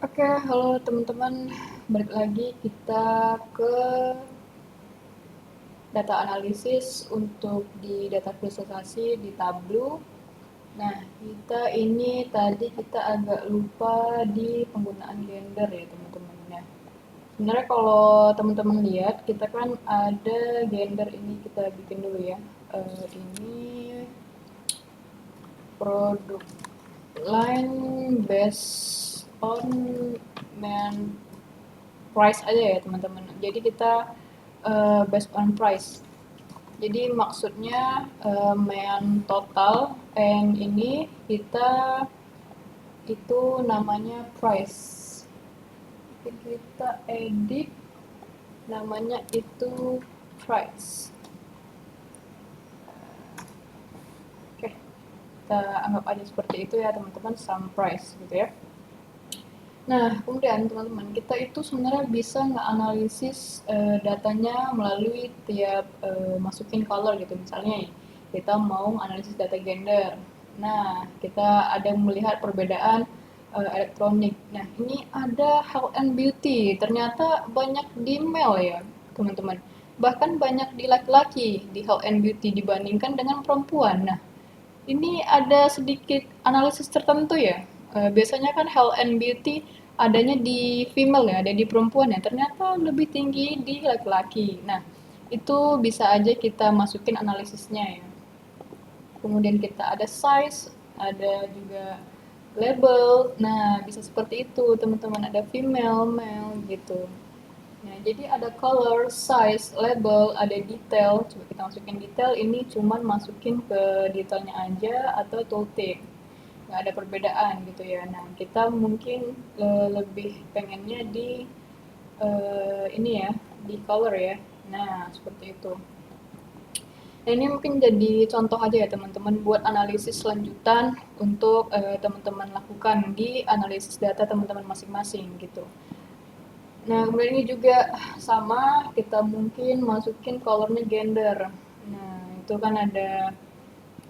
Oke, halo teman-teman. Balik lagi kita ke data analisis untuk di data visualisasi di Tableau. Nah, kita agak lupa di penggunaan gender ya teman-teman ya. Sebenarnya kalau teman-teman lihat, kita kan ada gender ini kita bikin dulu ya. Ini produk line based on man price aja ya teman-teman. Jadi kita based on price. Jadi maksudnya main total and ini kita itu namanya price. Kita edit namanya itu price. Oke, kita anggap aja seperti itu ya teman-teman, sum price gitu ya. Nah, kemudian teman-teman, kita itu sebenarnya bisa nge-analisis datanya melalui tiap masukin color gitu. Misalnya kita mau analisis data gender. Nah, kita ada melihat perbedaan elektronik. Nah, ini ada health and beauty. Ternyata banyak di male ya, teman-teman. Bahkan banyak di laki-laki di health and beauty dibandingkan dengan perempuan. Nah, ini ada sedikit analisis tertentu ya. Biasanya kan health and beauty adanya di female ya, ada di perempuan ya. Ternyata lebih tinggi di laki-laki. Nah, itu bisa aja kita masukin analisisnya ya. Kemudian kita ada size, ada juga label. Nah, bisa seperti itu teman-teman. Ada female, male gitu. Nah, jadi ada color, size, label, ada detail. Coba kita masukin detail, ini cuman masukin ke detailnya aja atau tooltip. Nggak ada perbedaan gitu ya. Nah, kita mungkin lebih pengennya di ini ya, di color ya. Nah, seperti itu. Nah, ini mungkin jadi contoh aja ya teman-teman buat analisis selanjutan untuk teman-teman lakukan di analisis data teman-teman masing-masing gitu. Nah, kemudian ini juga sama, kita mungkin masukin colornya gender. Nah, itu kan ada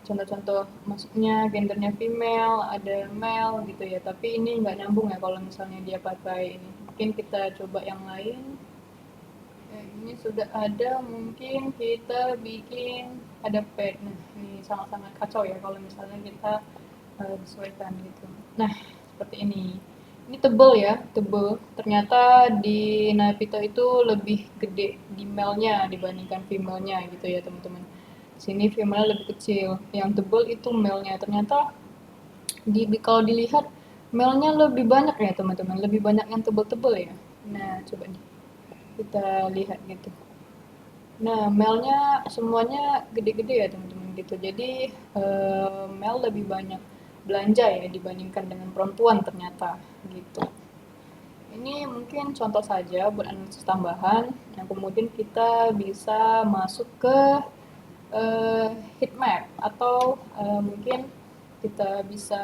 contoh-contoh masuknya gendernya female, ada male gitu ya. Tapi ini nggak nyambung ya kalau misalnya dia pakai ini. Mungkin kita coba yang lain. Ini sudah ada, mungkin kita bikin ada pet. Nah, ini sangat-sangat kacau ya kalau misalnya kita sesuaikan gitu. Nah, seperti ini. Ini tebel ya, tebel. Ternyata di Naypyidaw itu lebih gede di male-nya dibandingkan female-nya gitu ya teman-teman. Sini female lebih kecil. Yang tebel itu male-nya. Ternyata kalau dilihat male-nya lebih banyak ya teman-teman. Lebih banyak yang tebel-tebel ya. Nah, coba nih kita lihat gitu. Nah, male-nya semuanya gede-gede ya teman-teman gitu. Jadi male lebih banyak belanja ya dibandingkan dengan perempuan ternyata gitu. Ini mungkin contoh saja buat analisis tambahan yang kemudian kita bisa masuk ke uh, heat map atau mungkin kita bisa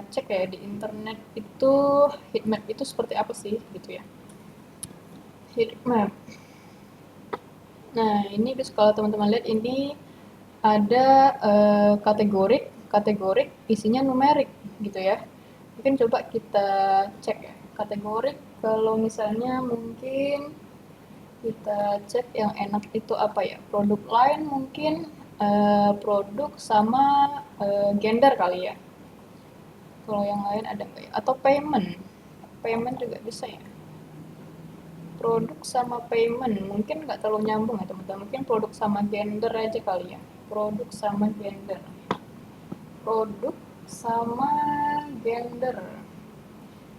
cek ya di internet itu heat map itu seperti apa sih gitu ya. Heat map. Nah, ini kalau teman-teman lihat ini ada kategorik, kategorik isinya numerik gitu ya. Mungkin coba kita cek ya. Kategorik kalau misalnya mungkin kita cek yang enak itu apa ya? Produk lain mungkin produk sama gender kali ya. Kalau yang lain ada nggak ya? Atau payment. Payment juga bisa ya. Produk sama payment mungkin nggak terlalu nyambung ya teman-teman. Mungkin produk sama gender aja kali ya. Produk sama gender. Produk sama gender.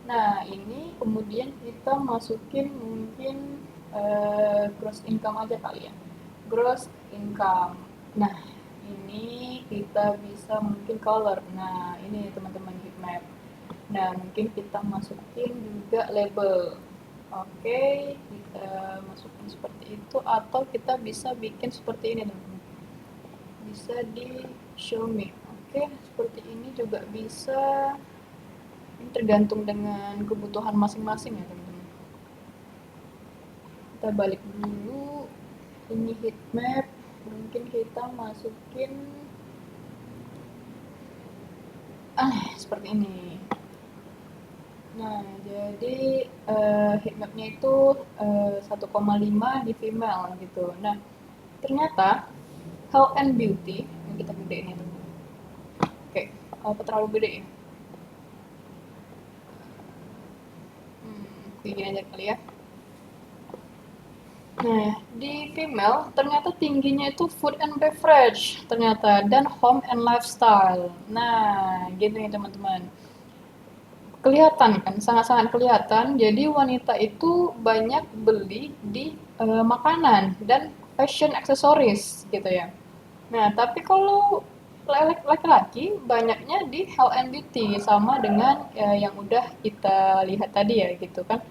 Nah, ini kemudian kita masukin mungkin gross income aja kali ya. Gross income. Nah, ini kita bisa mungkin color. Nah, ini teman-teman bitmap. Nah, mungkin kita masukin juga label. Oke, kita masukin seperti itu atau kita bisa bikin seperti ini teman-teman. Bisa di show me. Oke, seperti ini juga bisa. Ini tergantung dengan kebutuhan masing-masing ya teman-teman. Kita balik dulu. Ini heat map. Mungkin kita masukin seperti ini. Nah, jadi heat map-nya itu 1,5 di female gitu. Nah, ternyata health and beauty, ini kita gedein itu. Oke, apa terlalu gede ya? Kayak gini aja kali ya. Nah, di female ternyata tingginya itu food and beverage ternyata dan home and lifestyle. Nah, gitu nih teman-teman. Kelihatan kan, sangat-sangat kelihatan. Jadi wanita itu banyak beli di makanan dan fashion aksesoris gitu ya. Nah, tapi kalau laki-laki banyaknya di health and beauty sama dengan yang udah kita lihat tadi ya gitu kan.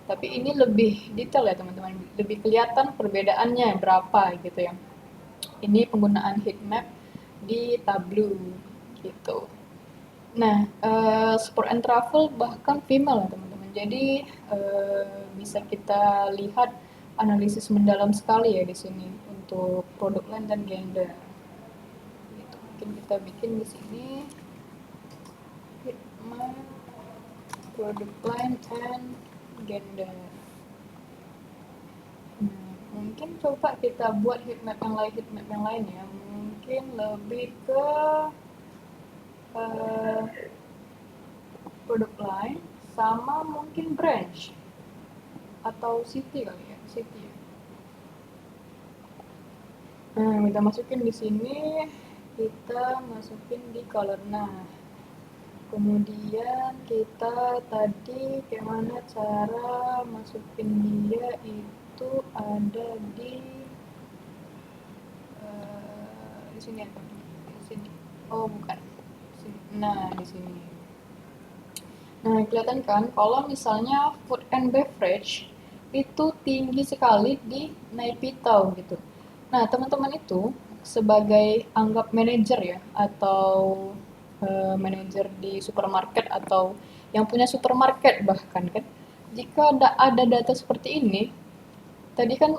Tapi ini lebih detail ya teman-teman, lebih kelihatan perbedaannya berapa gitu ya. Ini penggunaan heat map di Tableau gitu. Nah, sport and travel bahkan female ya teman-teman. Jadi bisa kita lihat analisis mendalam sekali ya di sini untuk produk line dan gender. Gitu. Mungkin kita bikin di sini heat map product line and gender. Mungkin coba kita buat heat map yang lain ya. Mungkin lebih ke uh, product line sama mungkin branch atau city kali ya, city ya. Nah, kita masukin di sini, kita masukin di color. Nah, kemudian kita tadi gimana cara masukin dia itu ada di sini apa? Di sini. Oh, bukan. Sini. Nah, di sini. Nah, kelihatan kan kalau misalnya food and beverage itu tinggi sekali di Naipitau gitu. Nah, teman-teman itu sebagai anggap manajer ya atau manajer di supermarket atau yang punya supermarket bahkan kan. Jika ada data seperti ini, tadi kan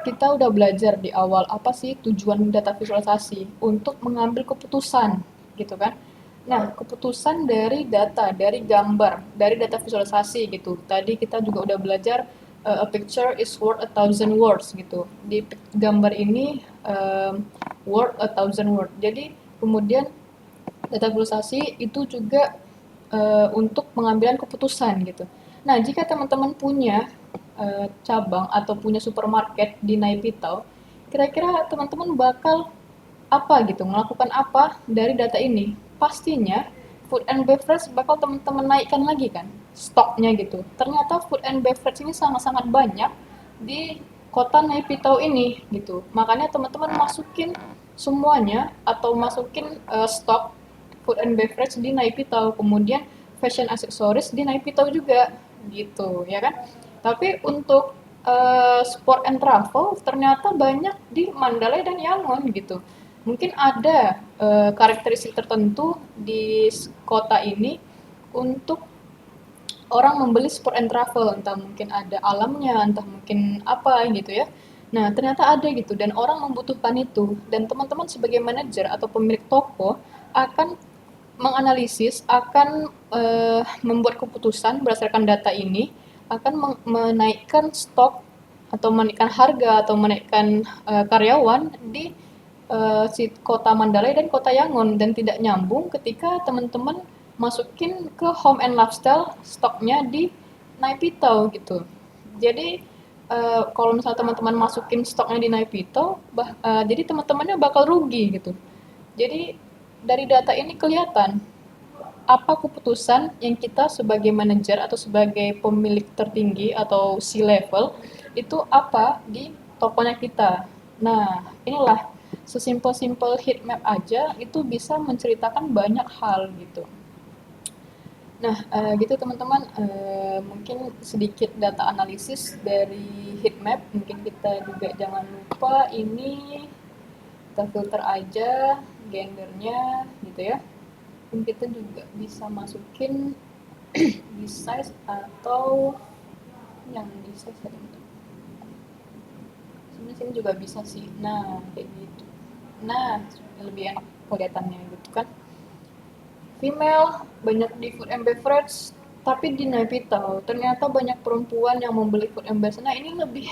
kita udah belajar di awal apa sih tujuan data visualisasi untuk mengambil keputusan gitu kan. Nah, keputusan dari data, dari gambar, dari data visualisasi gitu. Tadi kita juga udah belajar a picture is worth a thousand words gitu. Di gambar ini word a thousand word. Jadi kemudian data visualisasi itu juga untuk pengambilan keputusan gitu. Nah, jika teman-teman punya cabang atau punya supermarket di Naipitau, kira-kira teman-teman bakal apa gitu, melakukan apa dari data ini? Pastinya food and beverage bakal teman-teman naikkan lagi kan stoknya gitu. Ternyata food and beverage ini sangat-sangat banyak di kota Naipitau ini gitu. Makanya teman-teman masukin semuanya atau masukin stok food and beverage di Naipitau, kemudian fashion accessories di Naipitau juga gitu ya kan. Tapi untuk sport and travel ternyata banyak di Mandalay dan Yangon gitu. Mungkin ada karakteristik tertentu di kota ini untuk orang membeli sport and travel, entah mungkin ada alamnya, entah mungkin apa gitu ya. Nah, ternyata ada gitu dan orang membutuhkan itu dan teman-teman sebagai manajer atau pemilik toko akan menganalisis, akan membuat keputusan berdasarkan data ini, akan menaikkan stok atau menaikkan harga atau menaikkan karyawan di si kota Mandalay dan kota Yangon dan tidak nyambung ketika teman-teman masukin ke home and lifestyle stoknya di Naipitau gitu. Jadi kalau misalnya teman-teman masukin stoknya di Naipitau, jadi teman-temannya bakal rugi gitu. Jadi dari data ini kelihatan apa keputusan yang kita sebagai manajer atau sebagai pemilik tertinggi atau C-level itu apa di tokonya kita. Nah, inilah sesimpel-simpel heat map aja itu bisa menceritakan banyak hal gitu. Nah, gitu teman-teman, mungkin sedikit data analisis dari heat map. Mungkin kita juga jangan lupa ini kita filter aja gendernya gitu ya. Mungkin kita juga bisa masukin di size atau yang di size ya teman-teman. Sebenarnya sini juga bisa sih. Nah, kayak gitu. Nah, lebih enak kelihatannya gitu kan. Female banyak di food and beverage, Tapi di Naypyidaw ternyata banyak perempuan yang membeli food and beverage. Nah, ini lebih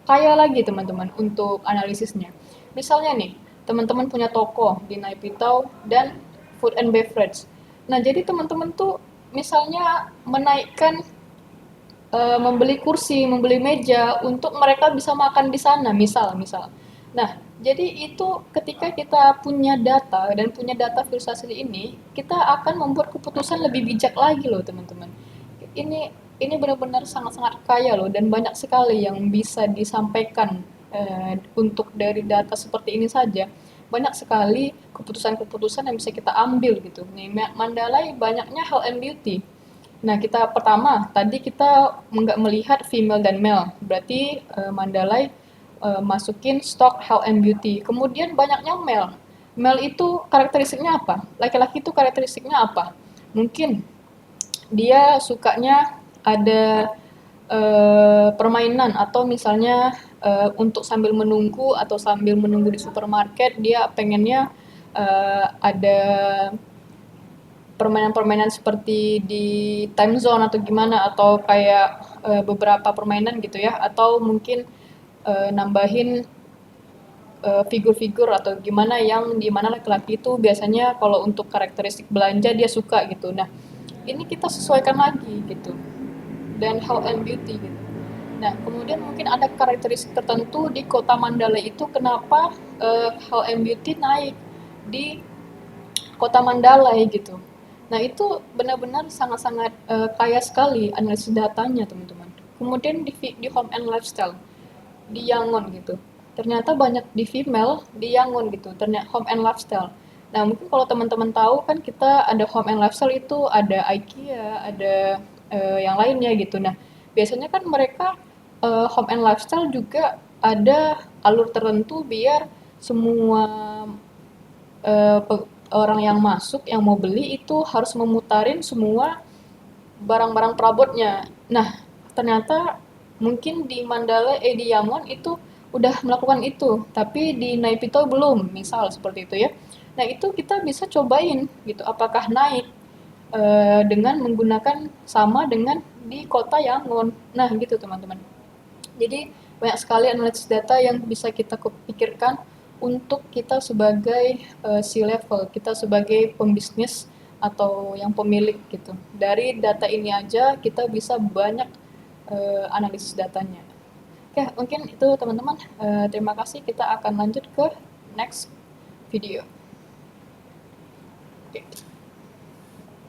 kaya lagi teman-teman untuk analisisnya. Misalnya nih, teman-teman punya toko di Naypyidaw dan food and beverage. Nah, jadi teman-teman tuh misalnya menaikkan membeli kursi, membeli meja untuk mereka bisa makan di sana, misal. Nah, jadi itu ketika kita punya data dan punya data filsafat ini, kita akan membuat keputusan lebih bijak lagi loh, teman-teman. Ini ini benar-benar sangat-sangat kaya loh dan banyak sekali yang bisa disampaikan untuk dari data seperti ini saja. Banyak sekali keputusan-keputusan yang bisa kita ambil gitu. Nih, Mandalay banyaknya health and beauty. Nah, kita pertama, tadi kita nggak melihat female dan male. Berarti Mandalay masukin stock health and beauty. Kemudian banyaknya male. Male itu karakteristiknya apa? Laki-laki itu karakteristiknya apa? Mungkin dia sukanya ada permainan atau misalnya untuk sambil menunggu atau sambil menunggu di supermarket dia pengennya ada permainan-permainan seperti di time zone atau gimana atau kayak beberapa permainan gitu ya atau mungkin nambahin figur-figur atau gimana yang dimana laki-laki itu biasanya kalau untuk karakteristik belanja dia suka gitu. Nah, ini kita sesuaikan lagi gitu dan health and beauty gitu. Nah, kemudian mungkin ada karakteristik tertentu di kota Mandalay itu kenapa health and beauty naik di kota Mandalay gitu. Nah, itu benar-benar sangat-sangat kaya sekali analisis datanya, teman-teman. Kemudian di home and lifestyle, di Yangon gitu. Ternyata banyak di female di Yangon gitu, ternyata home and lifestyle. Nah, mungkin kalau teman-teman tahu kan kita ada home and lifestyle itu ada IKEA, ada yang lainnya gitu. Nah, biasanya kan mereka home and lifestyle juga ada alur tertentu biar semua eh, orang yang masuk yang mau beli itu harus memutarin semua barang-barang perabotnya. Nah, ternyata mungkin di Mandala di Yangon itu udah melakukan itu, tapi di Naypyidaw belum, misal seperti itu ya. Nah, itu kita bisa cobain gitu, apakah naik dengan menggunakan sama dengan di kota Yangon. Nah, gitu teman-teman. Jadi banyak sekali analisis data yang bisa kita pikirkan untuk kita sebagai C-level, kita sebagai pembisnis atau yang pemilik gitu. Dari data ini aja kita bisa banyak analisis datanya. Oke, mungkin itu teman-teman. Terima kasih. Kita akan lanjut ke next video. Oke.